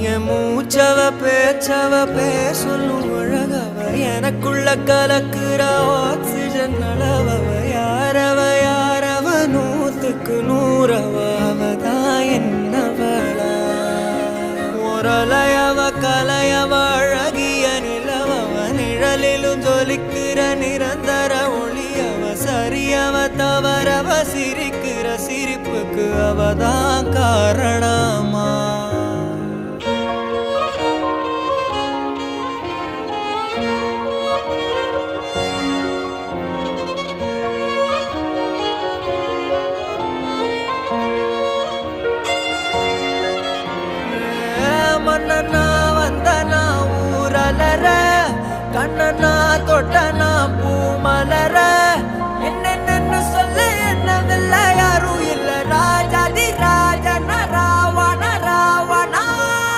என் மூச்சவ பேச்சவ பேசலும் அழகவ எனக்குள்ள கலக்குற ஆக்சிஜன் அளவவ யாரவ நூத்துக்கு நூறவ அவதான் என்னவளா ஒரலையவ கலையவ அழகிய நிலவவ நிழலிலும் ஜொலிக்கிற நிரந்தர ஒளியவ சரியவ தவறவ சிரிக்கிற சிரிப்புக்கு அவதான் காரணமா மன்னனா வந்தனா ஊரலர கண்ணனா தொட்டனா பூ மலர